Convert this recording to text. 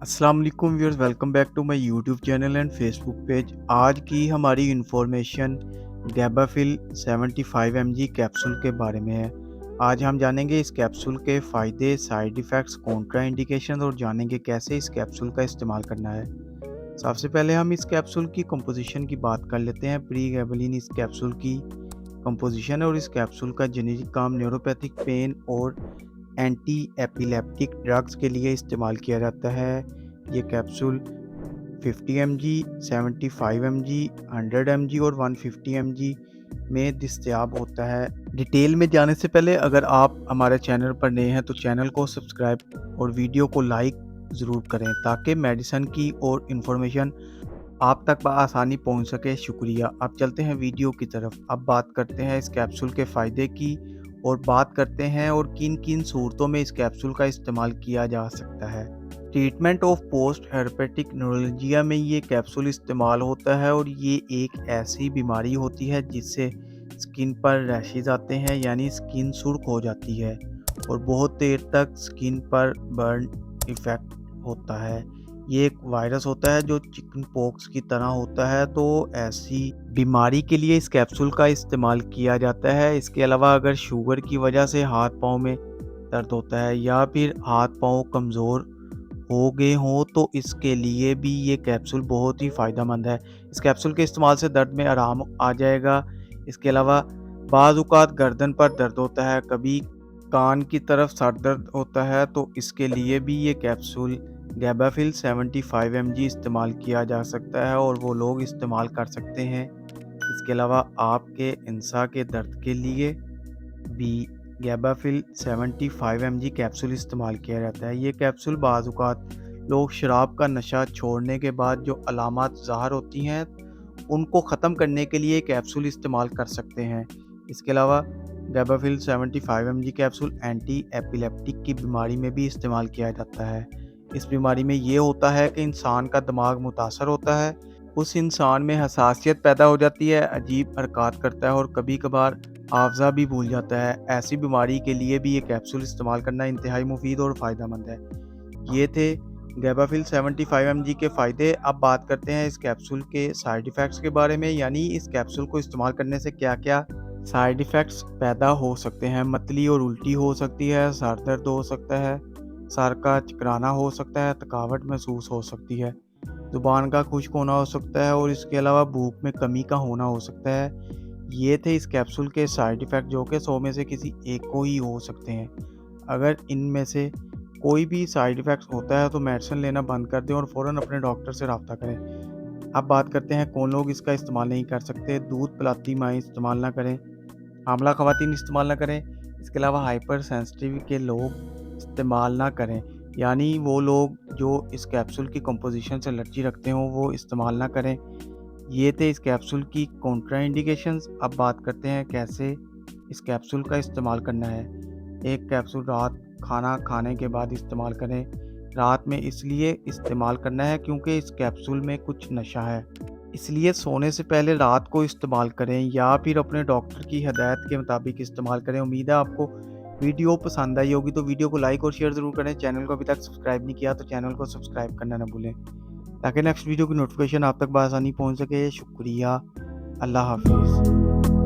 अस्सलाम वालेकुम viewers, welcome back to my YouTube channel and Facebook page. आज की हमारी इंफॉर्मेशन गैबाफिल 75 mg कैप्सूल के बारे में है। आज हम जानेंगे इस कैप्सूल के फ़ायदे, साइड इफ़ेक्ट्स, कॉन्ट्रा इंडिकेशन और जानेंगे कैसे इस कैप्सूल का इस्तेमाल करना है। सबसे पहले हम इस कैप्सूल की कंपोजिशन की बात कर लेते हैं। प्रीगैबलिन इस कैप्सूल की कंपोजिशन है और इस कैप्सूल का जेनेरिक काम न्यूरोपैथिक पेन और एंटी एपिलेप्टिक ड्रग्स के लिए इस्तेमाल किया जाता है। ये कैप्सूल 50 mg, 75 mg, 100 mg और 150 mg में दस्तयाब होता है। डिटेल में जाने से पहले अगर आप हमारे चैनल पर नए हैं तो चैनल को सब्सक्राइब और वीडियो को लाइक ज़रूर करें ताकि मेडिसिन की और इन्फॉर्मेशन आप तक आसानी पहुंच सके। शुक्रिया। अब चलते हैं वीडियो की तरफ। अब बात करते हैं इस कैप्सूल के फ़ायदे की और बात करते हैं और किन किन सूरतों में इस कैप्सूल का इस्तेमाल किया जा सकता है। ट्रीटमेंट ऑफ पोस्ट हेरेपेटिक न्यूरोलजिया में ये कैप्सूल इस्तेमाल होता है और ये एक ऐसी बीमारी होती है जिससे स्किन पर रैशेज आते हैं, यानी स्किन सुर्ख हो जाती है और बहुत देर तक स्किन पर बर्न इफ़ेक्ट होता है। ये एक वायरस होता है जो चिकन पॉक्स की तरह होता है, तो ऐसी बीमारी के लिए इस कैप्सूल का इस्तेमाल किया जाता है। इसके अलावा अगर शुगर की वजह से हाथ पाँव में दर्द होता है या फिर हाथ पाँव कमज़ोर हो गए हों तो इसके लिए भी ये कैप्सूल बहुत ही फ़ायदेमंद है। इस कैप्सूल के इस्तेमाल से दर्द में आराम आ जाएगा। इसके अलावा बाज़ औक़ात गर्दन पर दर्द होता है, कभी कान की तरफ सर दर्द होता है, तो इसके लिए भी ये कैप्सूल गैबाफिल 75 mg इस्तेमाल किया जा सकता है और वो लोग इस्तेमाल कर सकते हैं। इसके अलावा आपके इंसा के दर्द के लिए भी गैबाफिल 75 mg कैप्सूल इस्तेमाल किया जाता है। ये कैप्सूल बाज़ औक़ात लोग शराब का नशा छोड़ने के बाद जो अलामात ज़ाहिर होती हैं उनको ख़त्म करने के लिए कैप्सूल इस्तेमाल कर सकते हैं। इसके अलावा गैबाफिल 75 mg कैप्सूल एंटी एपिलेप्टिक की बीमारी में भी इस्तेमाल किया जाता है। इस बीमारी में ये होता है कि इंसान का दिमाग मुतासर होता है, उस इंसान में हसासियत पैदा हो जाती है, अजीब हरकत करता है और कभी कभार हाफ़ज़ा भी भूल जाता है। ऐसी बीमारी के लिए भी ये कैप्सूल इस्तेमाल करना इंतहाई मुफीद और फ़ायदेमंद है। ये थे गैबाफिल 75 mg के फ़ायदे। अब बात करते हैं इस कैप्सूल के साइड इफ़ेक्ट्स के बारे में, यानी इस कैप्सूल को इस्तेमाल करने से क्या क्या साइड इफ़ेक्ट्स पैदा हो सकते हैं। मतली और उल्टी हो सकती है, सर दर्द हो सकता है, सर का चकराना हो सकता है, थकावट महसूस हो सकती है, ज़ुबान का खुश्क होना हो सकता है और इसके अलावा भूख में कमी का होना हो सकता है। ये थे इस कैप्सूल के साइड इफ़ेक्ट जो कि 100 में से किसी एक को ही हो सकते हैं। अगर इनमें से कोई भी साइड इफ़ेक्ट्स होता है तो मेडिसिन लेना बंद कर दें और फ़ौरन अपने डॉक्टर से रब्ता करें। अब बात करते हैं कौन लोग इसका इस्तेमाल नहीं कर सकते। दूध पिलाती माएँ इस्तेमाल ना करें, हामला ख़वातीन इस्तेमाल ना करें। इसके अलावा हाइपर सेंसिटिव के लोग इस्तेमाल ना करें, यानी वो लोग जो इस कैप्सूल की कंपोजिशन से एलर्जी रखते हों वो इस्तेमाल ना करें। ये थे इस कैप्सूल की कॉन्ट्रा इंडिकेशंस। अब बात करते हैं कैसे इस कैप्सूल का इस्तेमाल करना है। एक कैप्सूल रात खाना खाने के बाद इस्तेमाल करें। रात में इसलिए इस्तेमाल करना है क्योंकि इस कैप्सूल में कुछ नशा है, इसलिए सोने से पहले रात को इस्तेमाल करें या फिर अपने डॉक्टर की हदायत के मुताबिक इस्तेमाल करें। उम्मीद है आपको वीडियो पसंद आई होगी, तो वीडियो को लाइक और शेयर ज़रूर करें। चैनल को अभी तक सब्सक्राइब नहीं किया तो चैनल को सब्सक्राइब करना ना भूलें ताकि नेक्स्ट वीडियो की नोटिफिकेशन आप तक बआसानी पहुंच सके। शुक्रिया। अल्लाह हाफिज़।